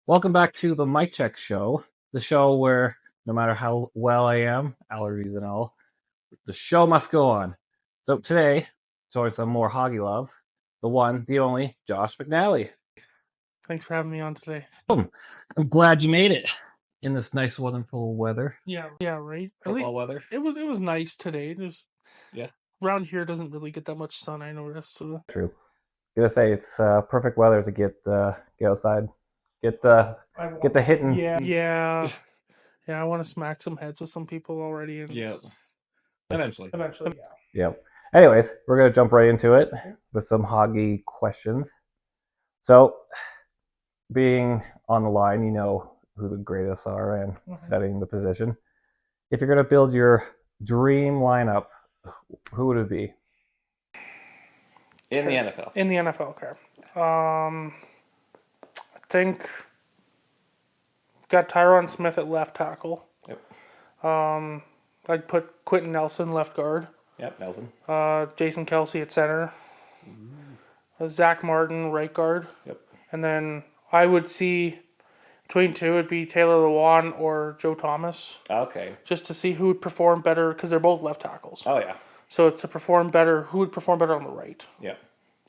Welcome back to the Mic Check Show, the show where no matter how well I am, allergies and all, the show must go on. So today, showing some more hoggy love, the one, the only, Josh McNally. Thanks for having me on today. I'm glad you made it in this nice, wonderful weather. Yeah, right. At Football least weather. it was nice today. Just Yeah. around here doesn't really get that much sun, I noticed. So. True. Gonna say it's perfect weather to get outside, get the hitting. Yeah. I want to smack some heads with some people already. And Eventually. yeah. Yep. Anyways, we're going to jump right into it with some hoggy questions. So, being on the line, you know who the greatest are and setting the position. If you're going to build your dream lineup, who would it be? In the NFL. In the NFL, okay. I think got Tyron Smith at left tackle. Yep. I'd put Quentin Nelson left guard. Yep, Nelson. Jason Kelsey at center. Zach Martin right guard. Yep. And then I would see between two it'd be Taylor Lewan or Joe Thomas. Okay. Just to see who would perform better because they're both left tackles. Oh yeah. So to perform better, who would perform better on the right? Yeah,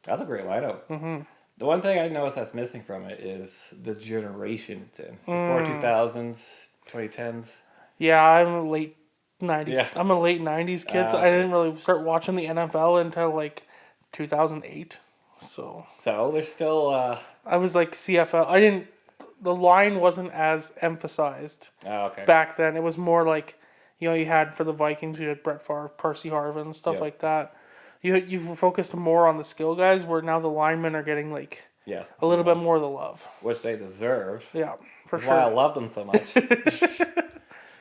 that's a great lineup. Mm-hmm. The one thing I noticed that's missing from it is the generation it's in. It's more 2000s, 2010s. Yeah, I'm late 90s. Yeah. I'm a late 90s kid. So I didn't really start watching the NFL until like 2008. So there's still. I was like CFL. The line wasn't as emphasized back then. It was more like, you had for the Vikings, you had Brett Favre, Percy Harvin, stuff like that. You focused more on the skill guys, where now the linemen are getting like a little bit more of the love, which they deserve. Yeah, for That's sure. why I love them so much.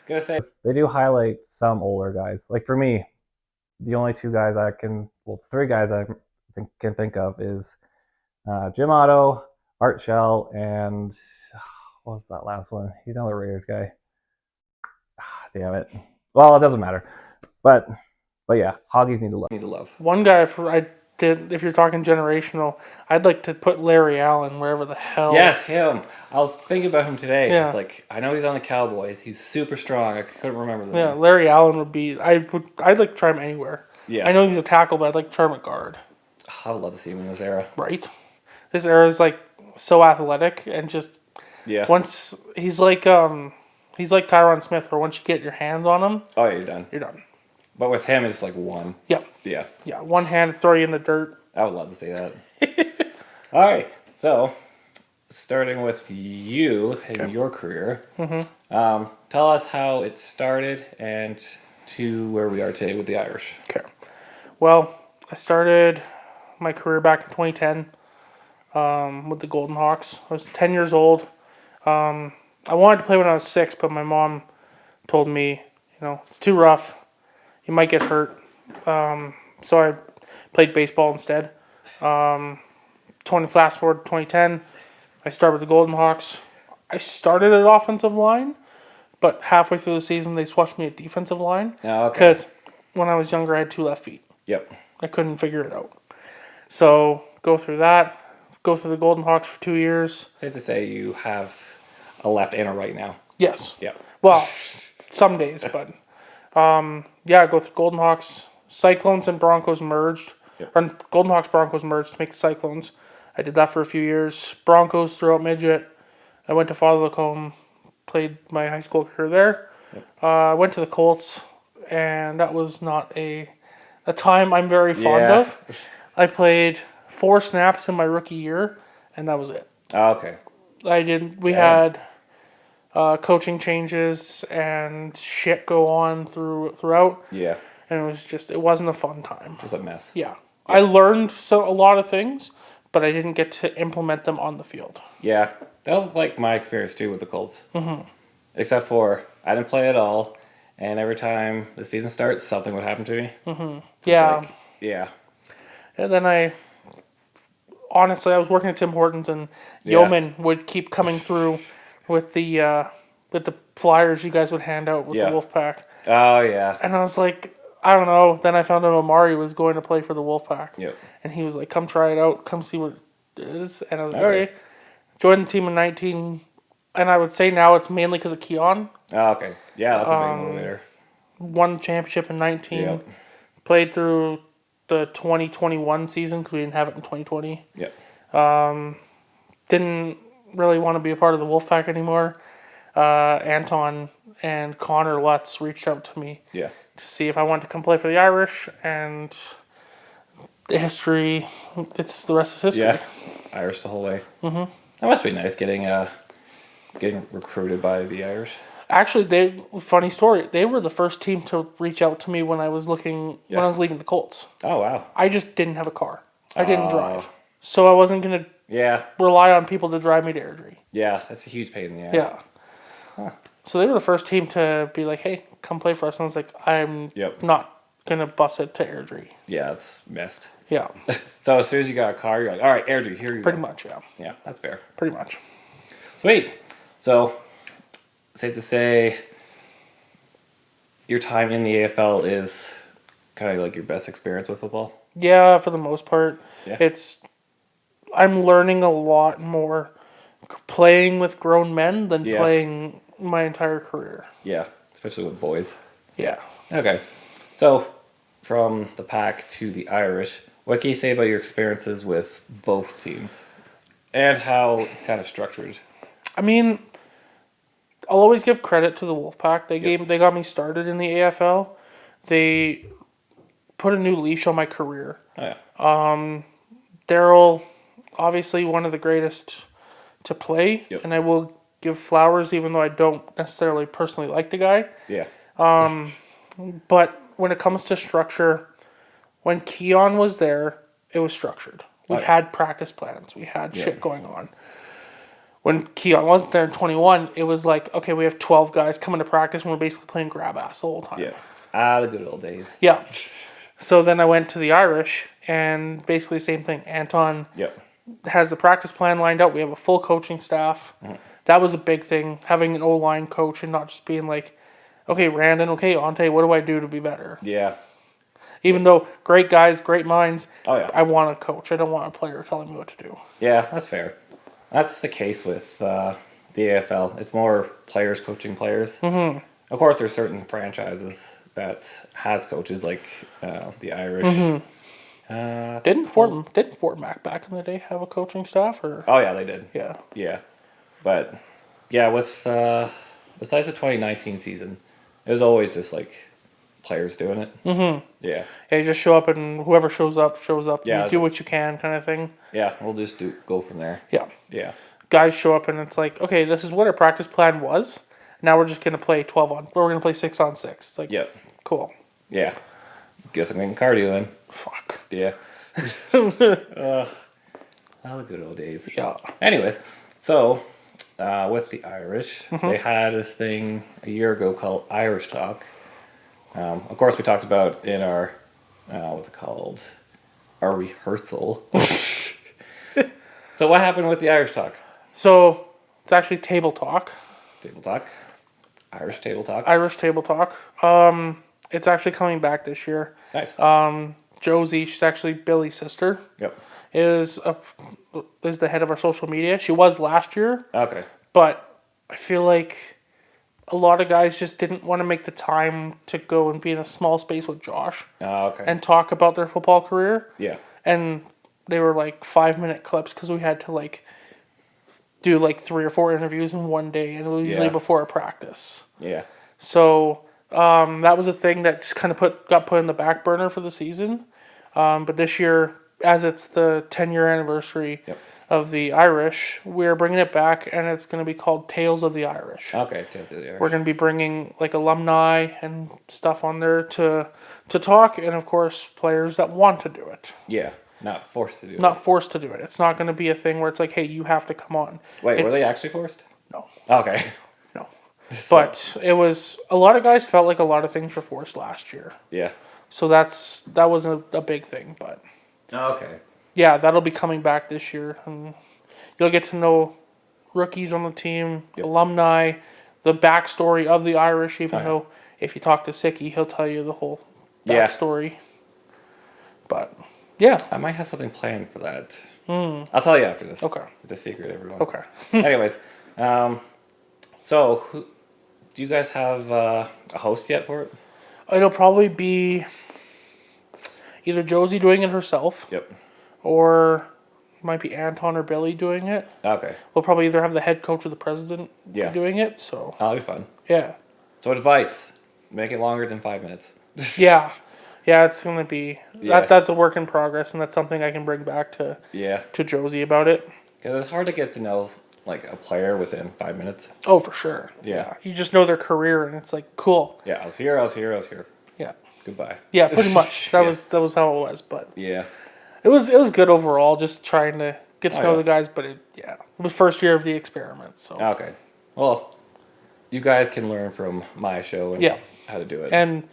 Gonna say they do highlight some older guys. Like for me, the only three guys I can think of is Jim Otto, Art Shell, and what was that last one? He's another Raiders guy. Damn it. Well, it doesn't matter. But yeah, Hoggies need to love. One guy if you're talking generational, I'd like to put Larry Allen wherever the hell. Yes, him. I was thinking about him today. Yeah. It's like, I know he's on the Cowboys. He's super strong. I couldn't remember the name. name. Larry Allen would be. I'd like to try him anywhere. Yeah. I know he's a tackle, but I'd like to try him at guard. I would love to see him in this era. Right. This era is like so athletic and just once he's like Tyron Smith, where once you get your hands on him, oh, you're done. You're done. But with him, it's like one. Yep. Yeah. Yeah. One hand throw you in the dirt. I would love to see that. All right. So, starting with you and your career, tell us how it started and to where we are today with the Irish. Okay. Well, I started my career back in 2010 with the Golden Hawks. I was 10 years old. I wanted to play when I was 6, but my mom told me, it's too rough. You might get hurt. So I played baseball instead. Fast forward to 2010, I started with the Golden Hawks. I started at offensive line, but halfway through the season, they switched me at defensive line. Oh, okay. Because when I was younger, I had 2 left feet. Yep. I couldn't figure it out. So go through the Golden Hawks for 2 years. Safe to say you have a left and a right now. Yes. Yeah. Well, some days, but I go through Golden Hawks. Cyclones and Broncos merged. Yep. Or Golden Hawks Broncos merged to make the Cyclones. I did that for a few years. Broncos throughout midget. I went to Father Lacombe, played my high school career there. Yep. I went to the Colts, and that was not a time I'm very fond of. I played 4 snaps in my rookie year, and that was it. Oh, okay. We had coaching changes and shit go on throughout. Yeah. And it wasn't a fun time. Just a mess. Yeah. I learned a lot of things, but I didn't get to implement them on the field. Yeah. That was like my experience too with the Colts. Mm-hmm. Except for I didn't play at all, and every time the season starts, something would happen to me. Mm-hmm. So yeah. And then I was working at Tim Hortons, and Yeoman would keep coming through with the flyers you guys would hand out with the Wolfpack. Oh, yeah. And I was like, I don't know. Then I found out Omari was going to play for the Wolfpack. Yep. And he was like, come try it out. Come see what it is. And I was like, all right. Joined the team in 19, and I would say now it's mainly because of Keon. Oh, okay. Yeah, that's a big motivator. Won the championship in 19. Yep. Played through the 2021 season because we didn't have it in 2020. Yep. Didn't really want to be a part of the Wolfpack anymore. Anton and Connor Lutz reached out to me Yeah. to see if I wanted to come play for the Irish, and the history, it's the rest is history. Yeah. Irish the whole way. Mm-hmm. That must be nice getting recruited by the Irish. Actually, funny story. They were the first team to reach out to me when I was when I was leaving the Colts. Oh, wow. I just didn't have a car. I didn't drive, so I wasn't gonna rely on people to drive me to Airdrie. Yeah, that's a huge pain in the ass. Yeah. Huh. So they were the first team to be like, "Hey, come play for us." And I was like, "I'm not gonna bus it to Airdrie." Yeah, it's messed. Yeah. So as soon as you got a car, you're like, "All right, Airdrie, here you go." Pretty much, yeah. Yeah, that's fair. Pretty much. Sweet. So, safe to say, your time in the AFL is kind of like your best experience with football? Yeah, for the most part. Yeah. I'm learning a lot more playing with grown men than playing my entire career. Yeah, especially with boys. Yeah. Okay. So, from the Pack to the Irish, what can you say about your experiences with both teams? And how it's kind of structured? I mean, I'll always give credit to the Wolfpack. They got me started in the AFL. They put a new leash on my career. Oh, yeah. Daryl, obviously one of the greatest to play, Yep. and I will give flowers even though I don't necessarily personally like the guy. Yeah. But when it comes to structure, when Keon was there, it was structured. We had practice plans. We had shit going on. When Keon wasn't there in 21, it was like, okay, we have 12 guys coming to practice and we're basically playing grab ass the whole time. Yeah. The good old days. Yeah. So then I went to the Irish and basically the same thing. Anton has the practice plan lined out. We have a full coaching staff. Mm-hmm. That was a big thing, having an O-line coach and not just being like, okay, Randon, okay, Ante, what do I do to be better? Yeah. Even though great guys, great minds, Oh, yeah. I want a coach. I don't want a player telling me what to do. Yeah, that's fair. That's the case with the AFL. It's more players coaching players. Mm-hmm. Of course, there's certain franchises that has coaches like the Irish. Mm-hmm. Didn't Fort Mac back in the day have a coaching staff? Or? Oh, yeah, they did. Yeah. Yeah. But, yeah, with besides the 2019 season, it was always just like players doing it. Mm-hmm. Yeah. Yeah, you just show up and whoever shows up. Yeah. You do what you can kind of thing. Yeah, we'll just go from there. Yeah. Yeah. Guys show up and it's like, okay, this is what our practice plan was. Now we're just going to play 12 on. We're going to play 6 on 6. It's like, cool. Yeah. Guess I'm getting cardio in. Fuck. Yeah. The good old days. Yeah. Anyways, so with the Irish, they had this thing a year ago called Irish Talk. Of course, we talked about in our, what's it called? Our rehearsal. So what happened with the Irish Talk? So it's actually table talk. Table talk. Irish table talk. Irish table talk. It's actually coming back this year. Nice. Josie, she's actually Billy's sister. Yep. Is the head of our social media. She was last year. Okay. But I feel like a lot of guys just didn't want to make the time to go and be in a small space with Josh. Okay. And talk about their football career. Yeah. And they were like 5-minute clips because we had to like do like 3 or 4 interviews in one day, and it was usually before a practice. Yeah. So that was a thing that just kind of got put in the back burner for the season. But this year, as it's the 10-year anniversary of the Irish, we're bringing it back, and it's going to be called Tales of the Irish. Okay, Tales of the Irish. We're going to be bringing like alumni and stuff on there to talk, and of course players that want to do it. Yeah, not forced to do it. Not forced to do it. It's not going to be a thing where it's like, hey, you have to come on. Wait, were they actually forced? No. Okay. No. But it was, a lot of guys felt like a lot of things were forced last year. Yeah. So that was a big thing, but. Okay. Yeah, that'll be coming back this year, and you'll get to know rookies on the team, alumni, the backstory of the Irish. Even though if you talk to Sicky, he'll tell you the whole backstory. But yeah, I might have something planned for that. I'll tell you after this. Okay, it's a secret, everyone. Okay. Anyways, So, do you guys have a host yet for it? It'll probably be either Josie doing it herself, Yep. or it might be Anton or Billy doing it. Okay. We'll probably either have the head coach or the president be Yeah. doing it. So That'll be fun. yeah, So, advice: make it longer than 5 minutes. yeah, yeah. It's gonna be Yeah. that's a work in progress, and that's something I can bring back Yeah. to Josie about it. Because it's hard to get to know like a player within 5 minutes. Oh, for sure. Yeah. You just know their career, and it's like cool. Yeah. I was here. I was here. I was here. Yeah. Goodbye. Yeah, pretty much. That Yeah. was how it was, but Yeah. it was good overall. Just trying to get to Oh, know yeah. the guys, but it was first year of the experiment. So Okay. Well, you guys can learn from my show and Yeah. how to do it. and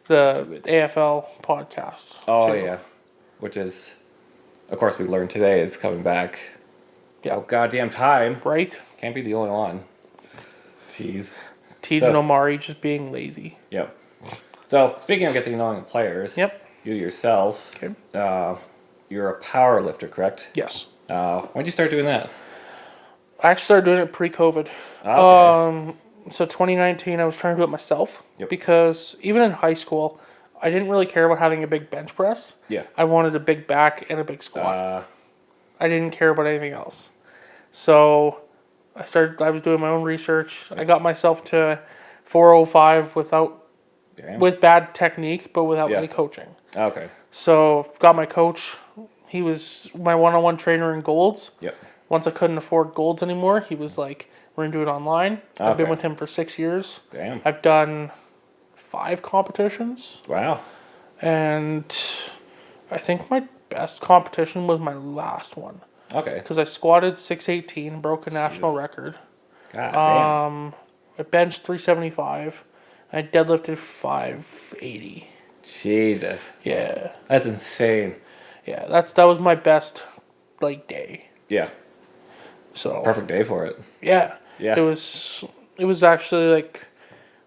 the AFL podcast. Oh too. yeah, which is, of course, we learned today is coming back. Yeah. Oh goddamn time! Right. Can't be the only one. Jeez. Tej So- and Omari just being lazy. Yep. So speaking of getting to know players, Yep. you yourself, Okay. you're a power lifter, correct? Yes. When did you start doing that? I actually started doing it pre-COVID. Okay. So 2019, I was trying to do it myself Yep. because even in high school, I didn't really care about having a big bench press. Yeah. I wanted a big back and a big squat. Uh, I didn't care about anything else. So I was doing my own research. I got myself to 405 damn. with bad technique, but without Yeah. any coaching. Okay. So got my coach. He was my one-on-one trainer in Golds. Yep. Once I couldn't afford Golds anymore, he was like, we're going to do it online. I've been Okay. with him for 6 years. Damn. I've done 5 competitions. Wow. And I think my best competition was my last one. Okay. Because I squatted 618, broke a national record. God damn. I benched 375. I deadlifted 580. Jesus. Yeah. That's insane. Yeah, that was my best day. Yeah. So Perfect day for it. yeah. Yeah. It was actually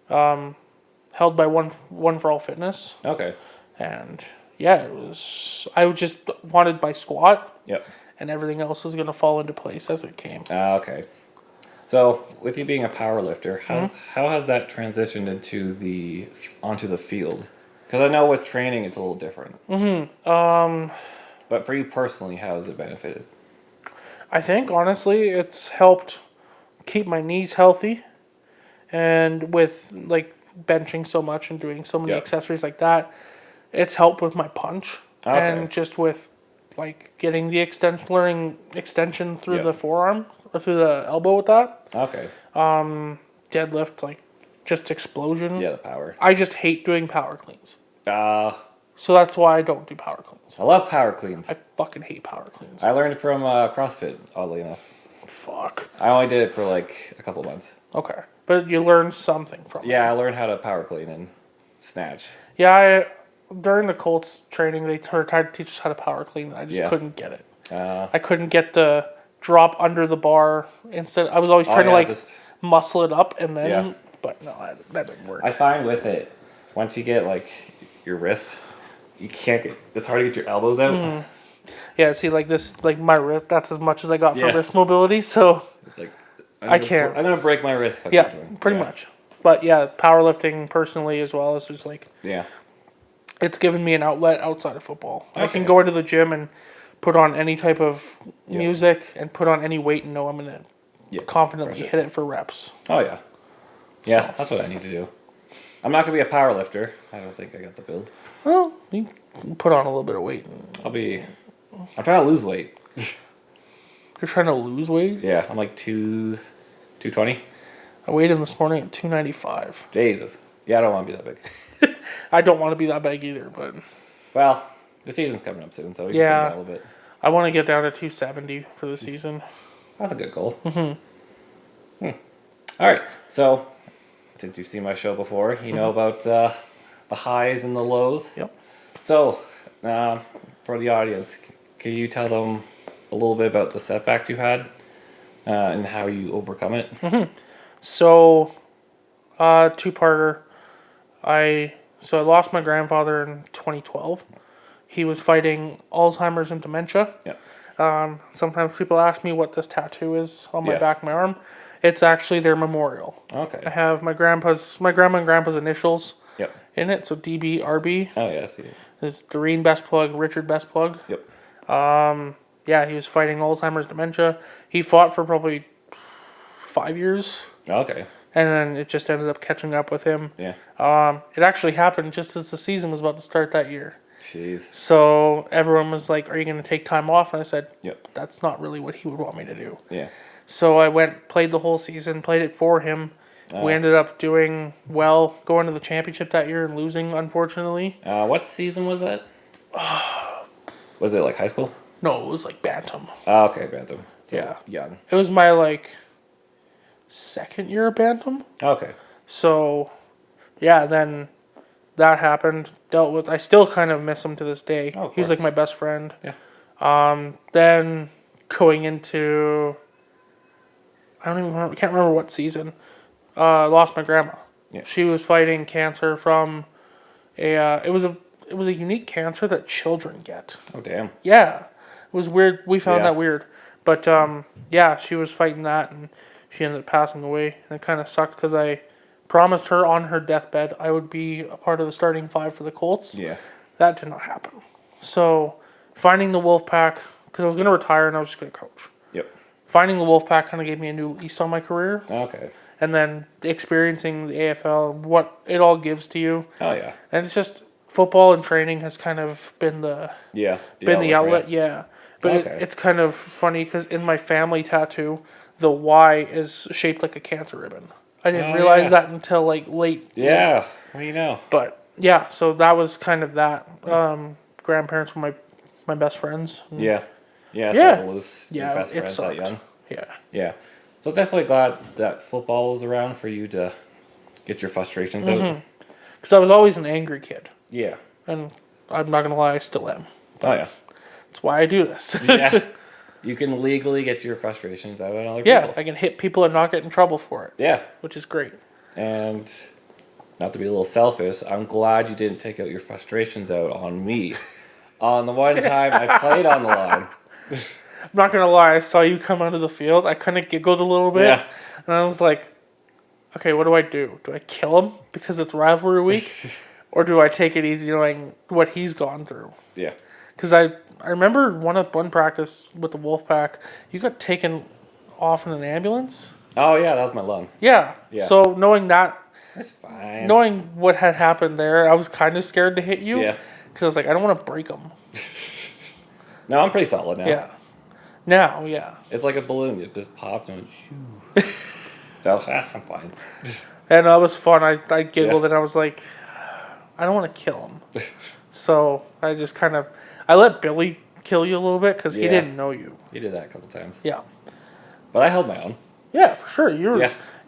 held by one for all fitness, Okay. and yeah, it was. I just wanted my squat, Yep. and everything else was gonna fall into place as it came. Okay. So, with you being a power lifter, Mm-hmm. how has that transitioned onto the field? Because I know with training it's a little different. But for you personally, how has it benefited? I think honestly, it's helped keep my knees healthy, and with benching so much and doing so many Yep. accessories like that, it's helped with my punch Okay. and just with getting the learning extension through Yep. the forearm or through the elbow with that. Okay. Deadlift, just explosion. Yeah, the power. I just hate doing power cleans. Uh, So that's why I don't do power cleans. I love power cleans. I fucking hate power cleans. I learned it from CrossFit, oddly enough. Fuck. I only did it for a couple months. Okay. But you learn something from it. Yeah, I learned how to power clean and snatch. Yeah, during the Colts training, they tried to teach us how to power clean. I just Yeah. couldn't get it. Uh, I couldn't get the drop under the bar. Instead, I was always trying to just muscle it up and then. Yeah. But no, that didn't work. I find with it, once you get your wrist, you can't get. It's hard to get your elbows out. Yeah, see, my wrist. That's as much as I got for Yeah. wrist mobility. So It's like I can't. I'm gonna break my wrist. If I yeah, keep doing it. pretty Yeah. much. But yeah, powerlifting personally as well is just Yeah. it's given me an outlet outside of football. I can Okay. go into the gym and put on any type of Yeah. music and put on any weight and know I'm gonna confidently crush it. hit it for reps. Oh yeah. Yeah, So. that's what I need to do. I'm not gonna be a power lifter. I don't think I got the build. Well, you can put on a little bit of weight. I'm trying to lose weight. You're trying to lose weight? Yeah, I'm 220. I weighed in this morning at 295. Jesus. Yeah, I don't want to be that big. I don't want to be that big either, but Well, the season's coming up soon, so we can Yeah. slim down a little bit. I want to get down to 270 for the season. That's a good goal. All right. So, since you've seen my show before, you know about the highs and the lows. Yep. So, for the audience, can you tell them a little bit about the setbacks you had and how you overcome it? So, two-parter. I lost my grandfather in 2012. He was fighting Alzheimer's and dementia. Yep. Sometimes people ask me what this tattoo is on my Yeah. back of my arm. It's actually their memorial. Okay. I have my grandma and grandpa's initials Yep. in it. So DB, RB. Oh yeah, I see it. There's Doreen Best Plug, Richard Best Plug. Yep. Yeah, he was fighting Alzheimer's dementia. He fought for probably 5 years. Okay. And then it just ended up catching up with him. Yeah. It actually happened just as the season was about to start that year. Jeez. So everyone was like, "Are you going to take time off?" And I said, Yep. "That's not really what he would want me to do." Yeah. So I went, played the whole season, played it for him. We ended up doing well, going to the championship that year and losing, unfortunately. What season was that? Was it like high school? No, it was like Bantam. Oh, okay, Bantam. So Yeah. young. It was my second year of Bantam. Okay. So yeah, then that happened. Dealt with. I still kind of miss him to this day. Oh, of He was like course. my best friend. Yeah. Then going into, I don't even remember, can't remember what season. Lost my grandma. Yeah. She was fighting cancer from it was a unique cancer that children get. Oh damn. Yeah, it was weird. We found Yeah. that weird, but yeah, she was fighting that, and she ended up passing away. And it kind of sucked because I promised her on her deathbed I would be a part of the starting five for the Colts. Yeah. That did not happen. So finding the Wolfpack, because I was going to retire and I was just going to coach. Yep. Finding the Wolfpack kind of gave me a new lease on my career. Okay. And then experiencing the AFL, what it all gives to you. Oh yeah. And it's just football and training has kind of been the outlet. Yeah. But Okay. it's kind of funny because in my family tattoo, the Y is shaped like a cancer ribbon. I didn't realize that until late. Yeah. What do you know? But yeah, so that was kind of that. Grandparents were my best friends. Yeah. Yeah. Yeah. So lose Yeah, your best it friends that sucked. young. Yeah. Yeah. So definitely glad that football was around for you to get your frustrations out. Because I was always an angry kid. Yeah. And I'm not going to lie, I still am. Oh yeah. That's why I do this. Yeah. You can legally get your frustrations out on other Yeah, people. I can hit people and not get in trouble for it. Yeah. Which is great. And not to be a little selfish, I'm glad you didn't take out your frustrations out on me. On the one time I played on the line. I'm not going to lie, I saw you come onto the field. I kind of giggled a little bit. Yeah. And I was like, okay, what do I do? Do I kill him because it's rivalry week? Or do I take it easy knowing what he's gone through? Yeah. Because I remember one practice with the Wolfpack, you got taken off in an ambulance. Oh yeah, that was my lung. Yeah. Yeah. So knowing that, That's fine. knowing what had happened there, I was kind of scared to hit you. Yeah. Because I was like, I don't want to break him. No, I'm pretty solid now. Yeah. Now, yeah. It's like a balloon. It just popped and went, shoo. So I'm fine. And that was fun. I giggled and I was like, I don't want to kill him. So I just kind of, I let Billy kill you a little bit because he didn't know you. He did that a couple times. Yeah. But I held my own. Yeah, for sure.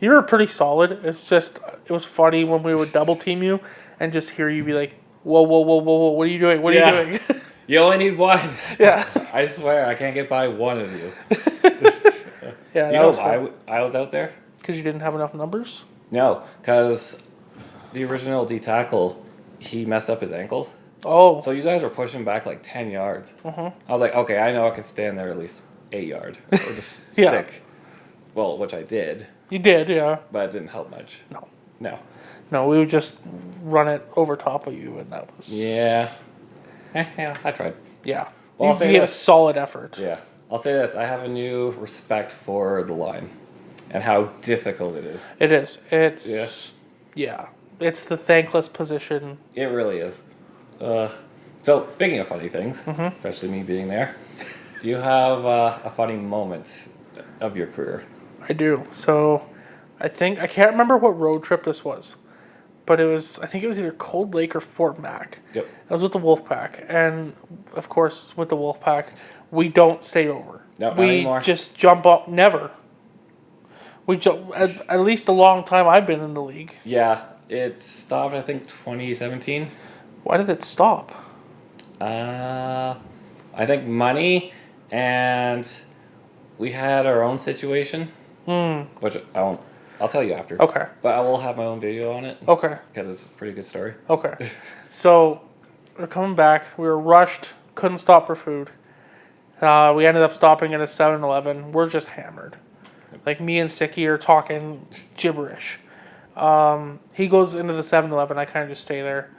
You were pretty solid. It's just, it was funny when we would double team you and just hear you be like, whoa, whoa, whoa, whoa, whoa, what are you doing? What are you doing? You only need one. Yeah. I swear, I can't get by one of you. Yeah, You know why I was out there? Because you didn't have enough numbers? No, because the original D tackle, he messed up his ankles. Oh. So you guys were pushing back like 10 yards. Uh-huh. I was like, okay, I know I can stand there at least 8 yards. Or just Yeah. stick. Well, which I did, You did, yeah. but it didn't help much. No. No. No, we would just run it over top of you, and that was... Yeah. Yeah, I tried. Yeah. Well, I'll say you gave a this. solid effort. Yeah. I'll say this. I have a new respect for the line and how difficult it is. It is. It's... Yeah. It's the thankless position. It really is. So, speaking of funny things, especially me being there, do you have a funny moment of your career? I do. So, I can't remember what road trip this was, but I think it was either Cold Lake or Fort Mac. Yep. I was with the Wolfpack, and of course, with the Wolfpack, we don't stay over. No, not we anymore. just jump up. Never. We jump at least a long time I've been in the league. Yeah, it stopped, I think, 2017. Why did it stop? I think money, and we had our own situation, which I'll tell you after. Okay. But I will have my own video on it. Okay. Because it's a pretty good story. Okay. So we're coming back. We were rushed. Couldn't stop for food. We ended up stopping at a 7-Eleven. We're just hammered. Like me and Sicky are talking gibberish. He goes into the 7-Eleven. I kind of just stay there.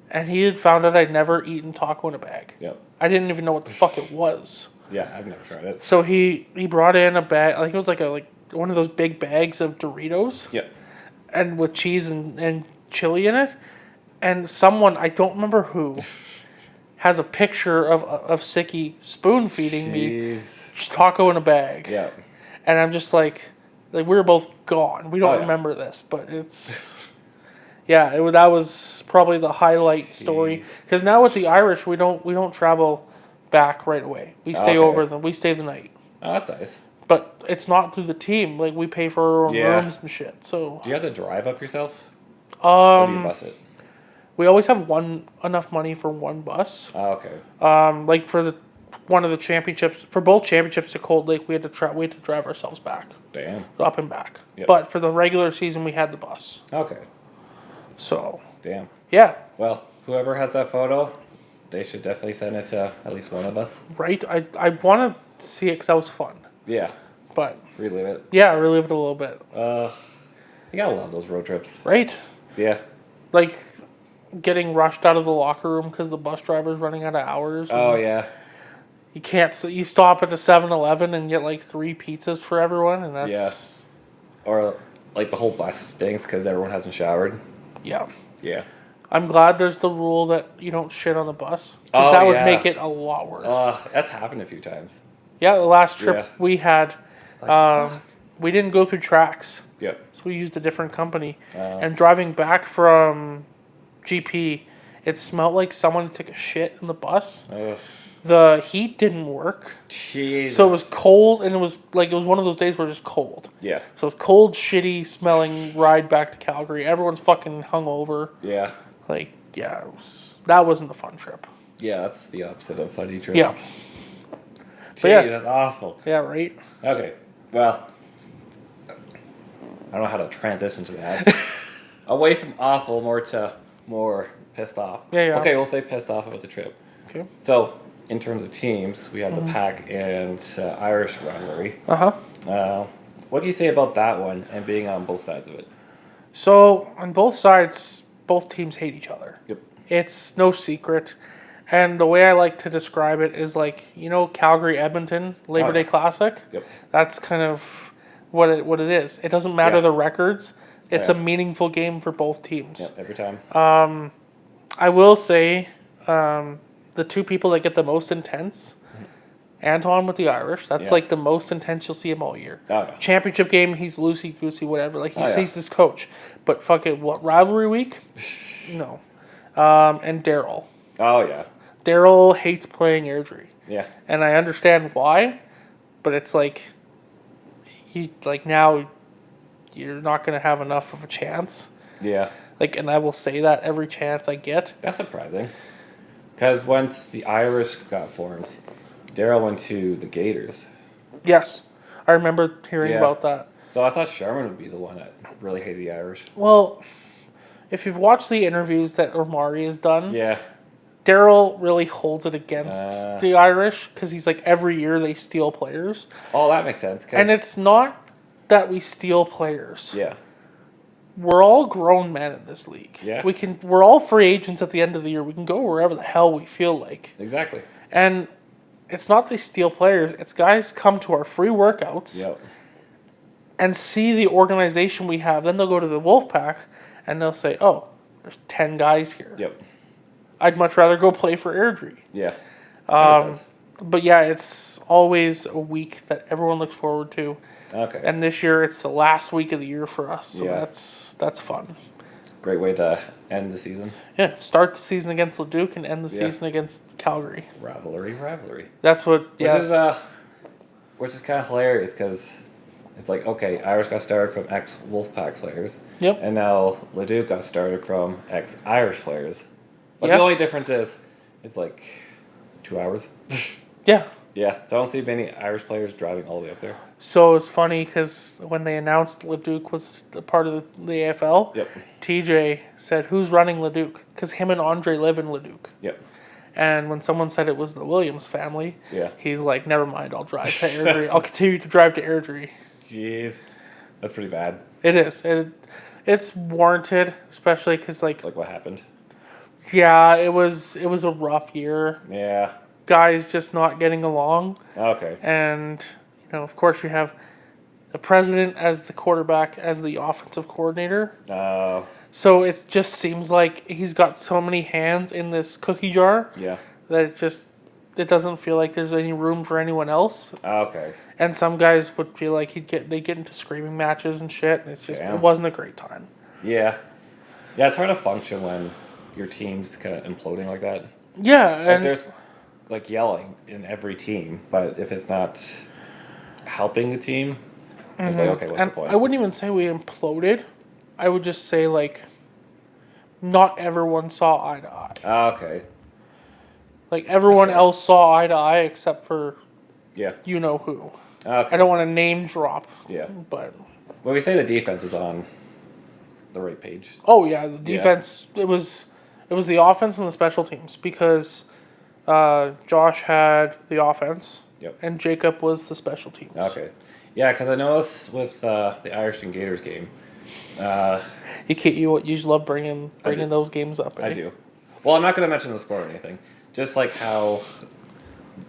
And he had found out I'd never eaten taco in a bag. Yep. I didn't even know what the fuck it was. Yeah, I've never tried it. So he brought in a bag. I think it was like one of those big bags of Doritos. Yep. And with cheese and chili in it. And someone, I don't remember who, has a picture of Sicky spoon feeding me taco in a bag. Yeah. And I'm just like we were both gone. We don't yeah. remember this, but it's yeah. That was probably the highlight story. Because now with the Irish, we don't travel back right away. We stay we stay the night. Oh, that's nice. But it's not through the team. Like we pay for our own rooms and shit. So do you have to drive up yourself? Or do you bus it? We always have enough money for one bus. Oh, okay. Like for one of the championships, for both championships to Cold Lake, we had to drive ourselves back. Damn. Up and back. Yep. But for the regular season, we had the bus. Okay. So. Damn. Yeah. Well, whoever has that photo, they should definitely send it to at least one of us. Right. I want to see it because that was fun. Yeah. But. Relive it. Yeah, relive it a little bit. You gotta love those road trips. Right. Yeah. Like getting rushed out of the locker room because the bus driver's running out of hours. Oh, yeah. You can't. You stop at the 7-Eleven and get like 3 pizzas for everyone, and that's. Yeah. Or like the whole bus stinks because everyone hasn't showered. Yeah. Yeah. I'm glad there's the rule that you don't shit on the bus because that would make it a lot worse. That's happened a few times. Yeah, the last trip we had, we didn't go through tracks. Yep. So we used a different company, and driving back from GP, it smelled like someone took a shit in the bus. The heat didn't work. Jeez. So it was cold, and it was one of those days where it was just cold. Yeah. So it was cold, shitty smelling ride back to Calgary. Everyone's fucking hungover. Yeah. That wasn't a fun trip. Yeah, that's the opposite of funny trip. Yeah. Gee, that's awful. Yeah, right? Okay. Well, I don't know how to transition to that. Away from awful, more pissed off. Yeah. Okay, we'll say pissed off about the trip. Okay. So, in terms of teams, we had the Pack and Irish rivalry. What do you say about that one and being on both sides of it? So, on both sides, both teams hate each other. Yep. It's no secret. And the way I like to describe it is Calgary-Edmonton Labor Day Classic. Yep. That's kind of what it is. It doesn't matter the records. It's a meaningful game for both teams. Yep, every time. I will say the two people that get the most intense, Anton with the Irish. That's the most intense you'll see him all year. Oh, yeah. Championship game, he's loosey-goosey, whatever. He's this coach. But fucking rivalry week? No. And Daryl. Oh, yeah. Daryl hates playing Airdrie. Yeah. And I understand why, but it's now you're not going to have enough of a chance. Yeah. And I will say that every chance I get. That's surprising. Because once the Irish got formed, Daryl went to the Gators. Yes. I remember hearing about that. So I thought Sherman would be the one that really hated the Irish. Well, if you've watched the interviews that Omari has done, Daryl really holds it against the Irish because he's like, every year they steal players. Oh, that makes sense. And it's not that we steal players. Yeah. We're all grown men in this league. Yeah. We're all free agents at the end of the year. We can go wherever the hell we feel like. Exactly. And it's not they steal players. It's guys come to our free workouts and see the organization we have. Then they'll go to the Wolfpack and they'll say, oh, there's 10 guys here. Yep. I'd much rather go play for Airdrie. Yeah. But yeah, it's always a week that everyone looks forward to. Okay. And this year, it's the last week of the year for us, so that's fun. Great way to end the season. Yeah, start the season against Leduc and end the season against Calgary. Rivalry. That's what. Which is kind of hilarious because it's like, okay, Irish got started from ex-Wolfpack players. Yep. And now Leduc got started from ex-Irish players. But the only difference is, it's like 2 hours. Yeah. Yeah, so I don't see many Irish players driving all the way up there. So it's funny because when they announced Leduc was a part of the AFL, TJ said, who's running Leduc? Because him and Andre live in Leduc. Yep. And when someone said it was the Williams family, he's like, never mind, I'll drive to Airdrie. I'll continue to drive to Airdrie. Jeez, that's pretty bad. It is. It's warranted, especially because Like what happened? yeah, it was a rough year. Yeah. Guys just not getting along, Okay. and of course you have the president as the quarterback as the offensive coordinator. So it just seems like he's got so many hands in this cookie jar Yeah. that it doesn't feel like there's any room for anyone else. Okay. And some guys would feel like they'd get into screaming matches and shit. And it's just It wasn't a great time. Yeah. Yeah, it's hard to function when your team's kind of imploding like that. Yeah, and there's like yelling in every team, but if it's not helping the team, it's like, okay, what's the point? I wouldn't even say we imploded. I would just say like not everyone saw eye to eye. Okay. Like everyone else saw eye to eye except for you know who. Okay. I don't want to name drop. Yeah. But well, we say the defense was on the right page. Oh yeah, the defense. It was the offense and the special teams because Josh had the offense. Yep. And Jacob was the special teams. Okay. Yeah, because I noticed with the Irish and Gators game. You just love bringing those games up. I do. Well, I'm not going to mention the score or anything. Just like how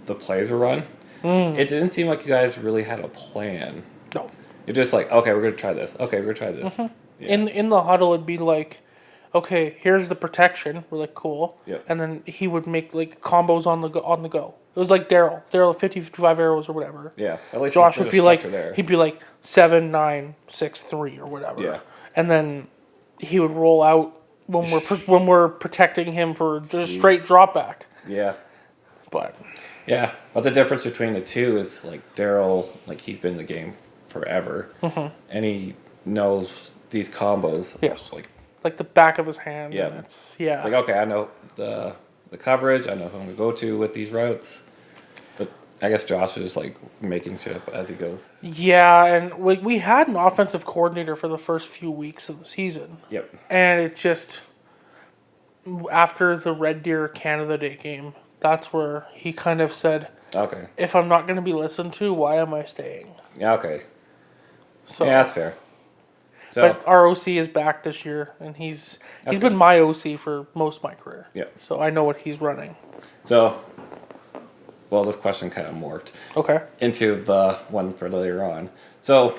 the plays were run. It didn't seem like you guys really had a plan. No. You're just like, okay, we're going to try this. Okay, we're going to try this. Yeah. In the huddle, it'd be like, okay, here's the protection. We're like, cool. Yep. And then he would make like combos on the go. It was like Daryl 50-55 arrows or whatever. Yeah. At least Josh would be like, he'd be like 7, 9, 6, 3 or whatever. Yeah. And then he would roll out when we're protecting him for the straight drop back. Yeah. But the difference between the two is like Daryl, like he's been in the game forever, and he knows these combos. Yes. Like the back of his hand. Yeah. It's like, okay, I know the coverage. I know who I'm going to go to with these routes. But I guess Josh is just like making shit up as he goes. Yeah, and we had an offensive coordinator for the first few weeks of the season. Yep. And it just, after the Red Deer Canada Day game, that's where he kind of said, okay, if I'm not going to be listened to, why am I staying? Yeah, okay. So, yeah, that's fair. So, but our OC is back this year, and he's been my OC for most of my career. Yeah. So I know what he's running. So, well, this question kind of morphed into the one for later on. So,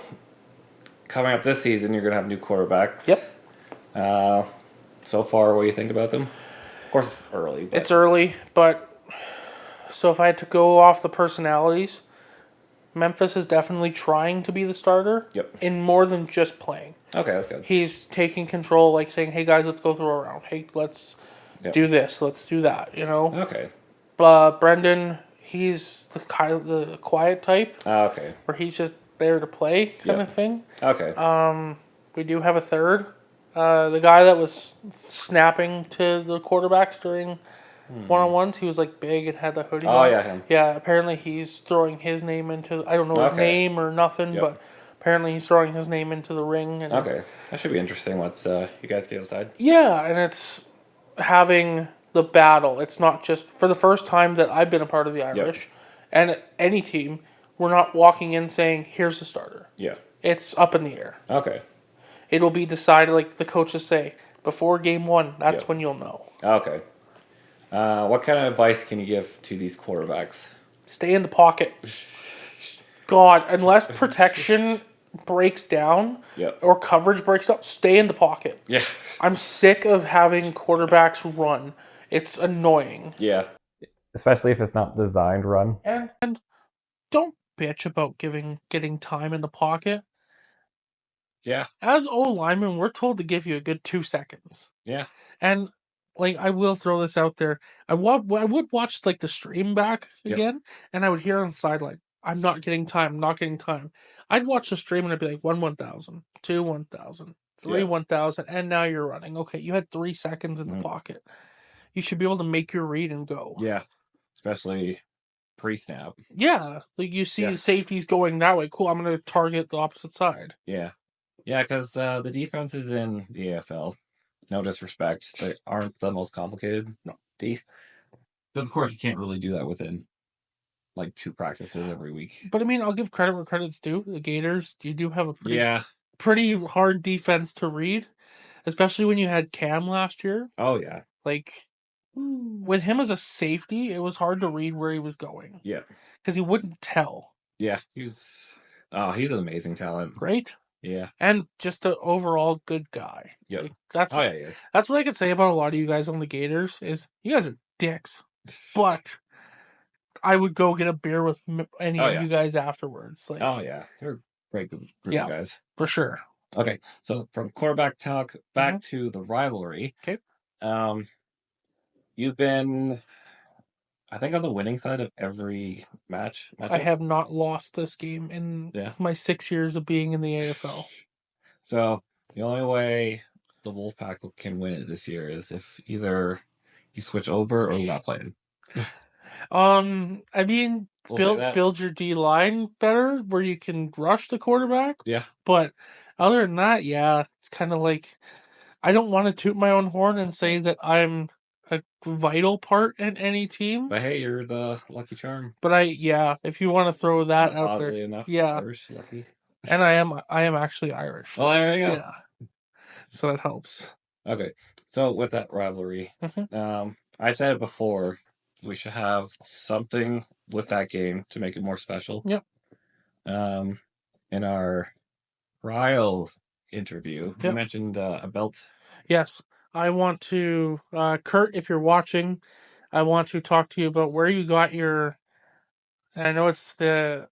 coming up this season, you're going to have new quarterbacks. Yep. So far, what do you think about them? Of course, it's early. It's early, but so if I had to go off the personalities, Memphis is definitely trying to be the starter. Yep. In more than just playing. Okay, that's good. He's taking control, like saying, "Hey guys, let's go through a round. Hey, let's do this. Let's do that." Okay. But Brendan, he's the quiet type. Okay. Where he's just there to play kind of thing. Okay. We do have a third. The guy that was snapping to the quarterbacks during one-on-ones, he was like big and had the hoodie on. Oh, yeah, him. Yeah, apparently he's throwing his name into, I don't know his name or nothing, but apparently he's throwing his name into the ring. And, okay. That should be interesting once you guys get outside. Yeah, and it's having the battle. It's not just, for the first time that I've been a part of the Irish, and any team, we're not walking in saying, here's the starter. Yeah. It's up in the air. Okay. It'll be decided, like the coaches say, before game one. That's when you'll know. Okay. What kind of advice can you give to these quarterbacks? Stay in the pocket. God, unless protection breaks down or coverage breaks down, stay in the pocket. Yeah. I'm sick of having quarterbacks run. It's annoying. Yeah. Especially if it's not designed run. And don't bitch about getting time in the pocket. Yeah. As O-linemen, we're told to give you a good 2 seconds. Yeah. And like, I will throw this out there. I would watch like the stream back again, and I would hear on the sideline, I'm not getting time. I'd watch the stream and I'd be like, 1,000, 2, 1,000, 3, 1,000, and now you're running. Okay, you had 3 seconds in the pocket. You should be able to make your read and go. Yeah, especially pre-snap. Yeah, like you see the safeties going that way. Cool, I'm going to target the opposite side. Yeah. Yeah, because the defenses in the AFL, no disrespect, they aren't the most complicated. No. But of course, you can't really do that within like 2 practices every week. But I mean, I'll give credit where credit's due. The Gators, you do have a Yeah. pretty hard defense to read, especially when you had Cam last year. Oh yeah. Like with him as a safety, it was hard to read where he was going. Yeah. Because he wouldn't tell. Yeah. He's an amazing talent. Right? Yeah. And just an overall good guy. Yep. Like, that's he is. That's what I could say about a lot of you guys on the Gators is you guys are dicks. But I would go get a beer with any of you guys afterwards. Like, oh yeah, they're a great group of guys for sure. Okay, so from quarterback talk back to the rivalry. Okay. You've been, I think, on the winning side of every match. I have not lost this game in my 6 years of being in the AFL. So the only way the Wolfpack can win it this year is if either you switch over or you're not playing. I mean, build your D line better where you can rush the quarterback. Yeah. But other than that, it's kind of like I don't want to toot my own horn and say that I'm a vital part in any team. But hey, you're the lucky charm. But if you want to throw that out there, enough, Irish lucky. And I am actually Irish. Well, there you go. Yeah. So that helps. Okay, so with that rivalry, I've said it before. We should have something with that game to make it more special. Yep. In our trial interview, you mentioned a belt. Yes. I want to, Kurt, if you're watching, I want to talk to you about where you got your, I know it's the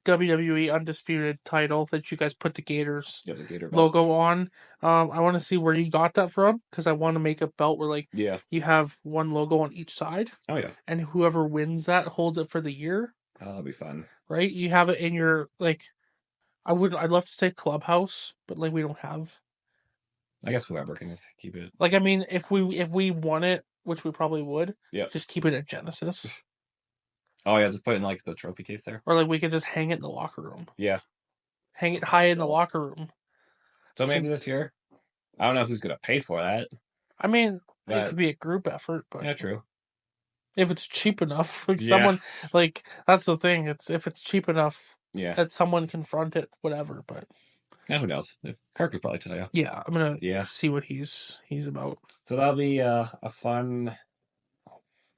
WWE Undisputed title that you guys put the Gators the Gator logo on. I want to see where you got that from because I want to make a belt where you have one logo on each side. Oh yeah. And whoever wins that holds it for the year. Oh, that'll be fun. Right? You have it in your I'd love to say clubhouse, but we don't have. I guess whoever can just keep it. I mean, if we won it, which we probably would, just keep it at Genesis. Oh yeah, just put it in the trophy case there. Or we could just hang it in the locker room. Yeah. Hang it high in the locker room. So maybe this year. I don't know who's gonna pay for that. I mean, it could be a group effort, but yeah, true. If it's cheap enough, someone that's the thing. It's if it's cheap enough, that someone can front it, whatever. But who knows? If Kirk could probably tell you. Yeah, I'm gonna see what he's about. So that'll be a fun.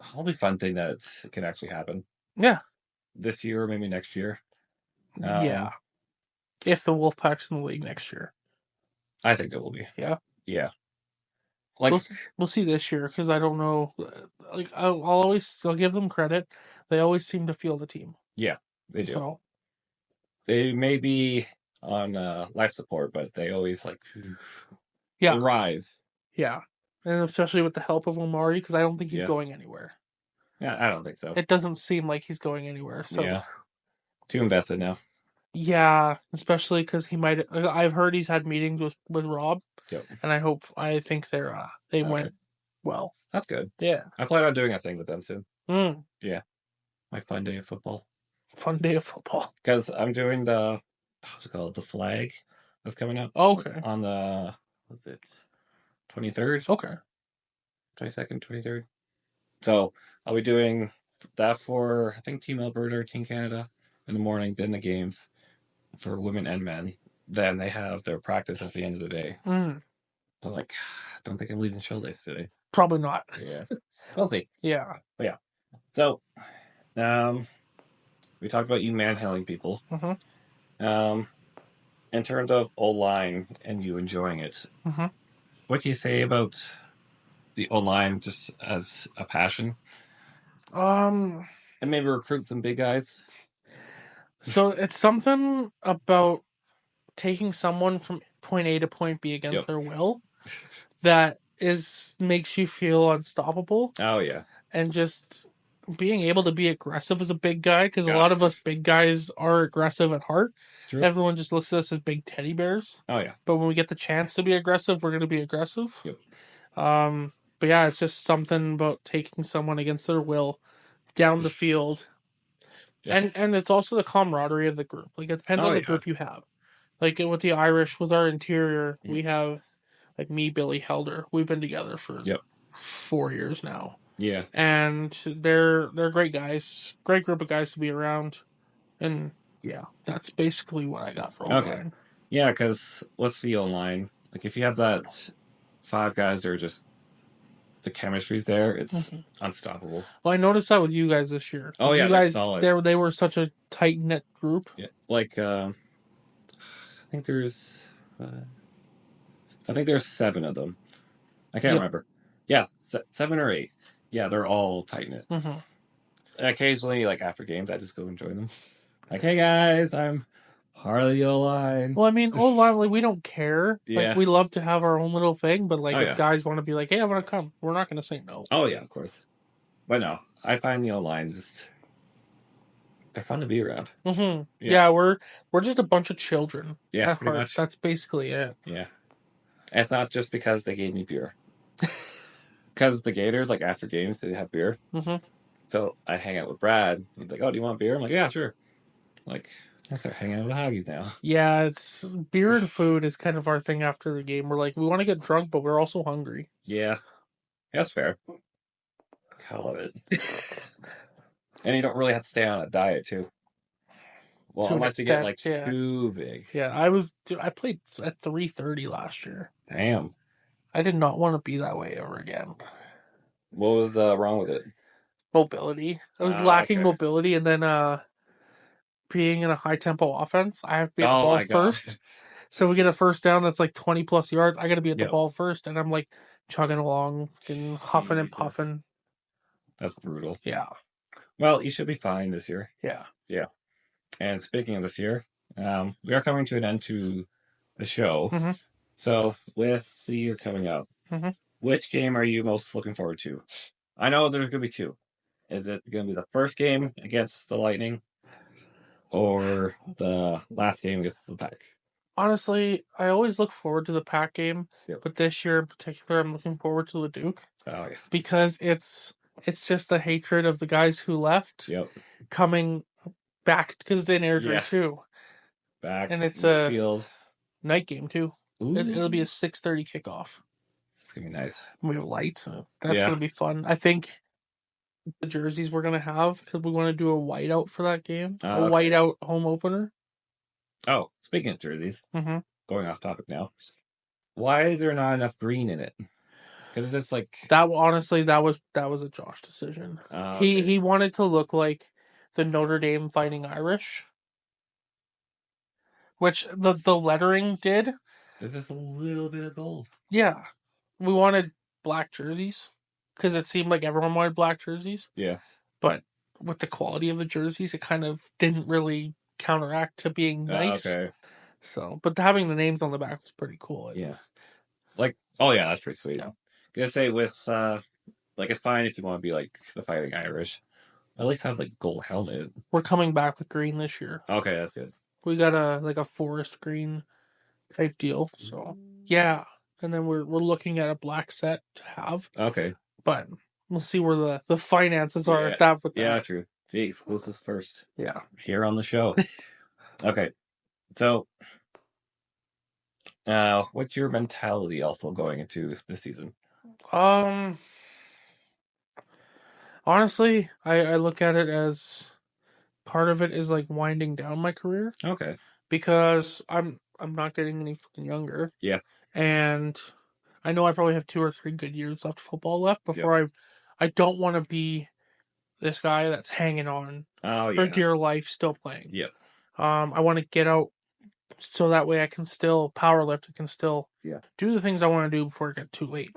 That'll be a fun thing that can actually happen. Yeah. This year or maybe next year. If the Wolfpack's in the league next year. I think it will be. Yeah. Yeah. We'll see this year because I don't know. I'll give them credit. They always seem to feel the team. Yeah, they do. So they may be on life support, but they always rise. Yeah, and especially with the help of Omari because I don't think he's going anywhere. Yeah, I don't think so. It doesn't seem like he's going anywhere. So yeah, too invested now. Yeah, especially because he might. I've heard he's had meetings with Rob, and I think they went well. That's good. Yeah, I plan on doing a thing with them soon. Yeah, my fun day of football. Fun day of football. Because I'm doing the the flag that's coming up. Okay. On the 23rd. Okay. 22nd, 23rd. So I'll be doing that for I think Team Alberta or Team Canada in the morning, then the games for women and men. Then they have their practice at the end of the day. So I don't think I'm leaving show days today. Probably not. Yeah. We'll see. Yeah. But yeah. So we talked about you manhandling people. In terms of O-line and you enjoying it, what can you say about the O-line just as a passion? And maybe recruit some big guys? So it's something about taking someone from point A to point B against their will that makes you feel unstoppable. Oh, yeah. And just being able to be aggressive as a big guy, because a lot of us big guys are aggressive at heart. True. Everyone just looks at us as big teddy bears. Oh, yeah. But when we get the chance to be aggressive, we're going to be aggressive. Yep. But yeah, it's just something about taking someone against their will down the field. Yeah. And it's also the camaraderie of the group. It depends on the group you have. With the Irish, with our interior, we have me, Billy, Helder. We've been together for 4 years now. Yeah. And they're great guys, great group of guys to be around, and yeah, that's basically what I got for O-line. Okay. Yeah, because what's the O-line? Like, if you have that 5 guys that are just the chemistry's there, it's unstoppable. Well, I noticed that with you guys this year. Oh, yeah, you they're guys, solid. they were such a tight knit group. Yeah, like I think there's 7 of them. I can't remember. Yeah, 7 or 8. Yeah, they're all tight knit. Mm-hmm. Occasionally, like after games, I just go and join them. Like, hey guys, I'm part of the O-line. Well, I mean, O-line, like, we don't care. Yeah. Like, we love to have our own little thing, but like, Oh, if yeah. guys want to be like, hey, I want to come, we're not going to say no. Oh yeah, of course. But no, I find the O-line just they're fun to be around. Mm-hmm. Yeah. Yeah, we're just a bunch of children. Yeah, at pretty heart. much. That's basically it. Yeah. And it's not just because they gave me beer. Because the Gators, like after games, they have beer. Mm-hmm. So I hang out with Brad. He's like, "Oh, do you want beer?" I'm like, "Yeah, sure." Like, I start hanging out with the Hoggies now. Yeah, it's beer and food is kind of our thing after the game. We're like, we want to get drunk, but we're also hungry. Yeah, that's fair. I love it. And you don't really have to stay on a diet too. Well, To an unless you get like extent, yeah. too big. Yeah, I played at 3:30 last year. Damn. I did not want to be that way ever again. What was wrong with it? Mobility. I was lacking Okay. mobility, and then being in a high tempo offense, I have to be at the Oh ball my God. first. So we get a first down that's like 20 plus yards. I got to be at the Yep. ball first, and I'm like chugging along and huffing and Jesus. puffing. That's brutal. Yeah. Well, you should be fine this year. Yeah. Yeah. And speaking of this year, we are coming to an end to the show. Mm-hmm. So, with the year coming up, Mm-hmm. which game are you most looking forward to? I know there's going to be 2. Is it going to be the first game against the Lightning or the last game against the Pack? Honestly, I always look forward to the Pack game, Yep. but this year in particular, I'm looking forward to the Duke. Oh, yeah. Because it's just the hatred of the guys who left Yep. coming back, because it's in Airdrie too. Back And it's in a the field. Night game too. It'll be a 6:30 kickoff. It's going to be nice. We have lights. That's going to be fun. I think the jerseys we're going to have, because we want to do a whiteout for that game. A whiteout home opener. Oh, speaking of jerseys, Mm-hmm. going off topic now, why is there not enough green in it? Because it's just like... That, honestly, that was a Josh decision. He wanted to look like the Notre Dame Fighting Irish, which the lettering did. There's just a little bit of gold. Yeah. We wanted black jerseys because it seemed like everyone wanted black jerseys. Yeah. But with the quality of the jerseys, it kind of didn't really counteract to being nice. Okay. So, but having the names on the back was pretty cool. Yeah. Like, oh yeah, that's pretty sweet. Yeah. Gonna say with, like, it's fine if you want to be like the Fighting Irish. At least have like gold helmet. We're coming back with green this year. Okay, that's good. We got a forest green type deal. So yeah, and then we're looking at a black set to have. Okay. But we'll see where the finances are at that. Yeah, true. The exclusive first. Yeah. Here on the show. Okay. So, what's your mentality also going into this season? Honestly, I look at it as part of it is like winding down my career. Okay. Because I'm not getting any fucking younger. Yeah. And I know I probably have 2 or 3 good years left of football left before I don't want to be this guy that's hanging on for dear life still playing. Yep. I want to get out so that way I can still powerlift. I can still do the things I want to do before it gets too late.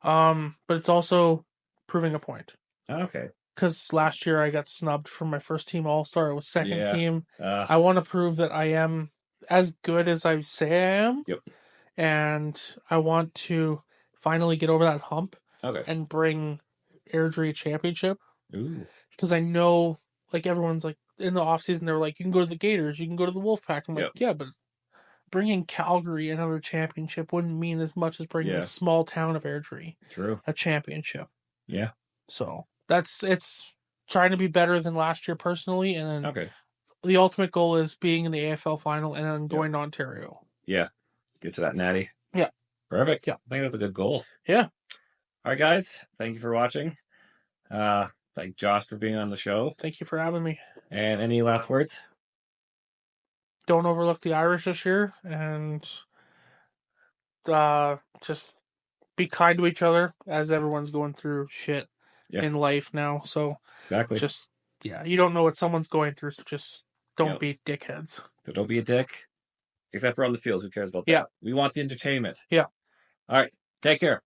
But it's also proving a point. Okay. Because last year I got snubbed from my first team All-Star. It was second team. I want to prove that I am as good as I say I am. Yep. And I want to finally get over that hump and bring Airdrie a championship. Ooh. Because I know, like, everyone's like, in the offseason, they were like, you can go to the Gators, you can go to the Wolfpack. I'm like, yeah, but bringing Calgary another championship wouldn't mean as much as bringing the small town of Airdrie a championship. Yeah. So it's trying to be better than last year personally, and then the ultimate goal is being in the AFL final and then going to Ontario. Yeah. Get to that natty. Yeah. Perfect. Yeah. I think that's a good goal. Yeah. All right, guys. Thank you for watching. Thank Josh for being on the show. Thank you for having me. And any last words? Don't overlook the Irish this year, and just be kind to each other as everyone's going through shit in life now. So exactly, you don't know what someone's going through, so just don't be dickheads. So don't be a dick, except for on the field. Who cares about that? Yeah. We want the entertainment. Yeah. All right. Take care.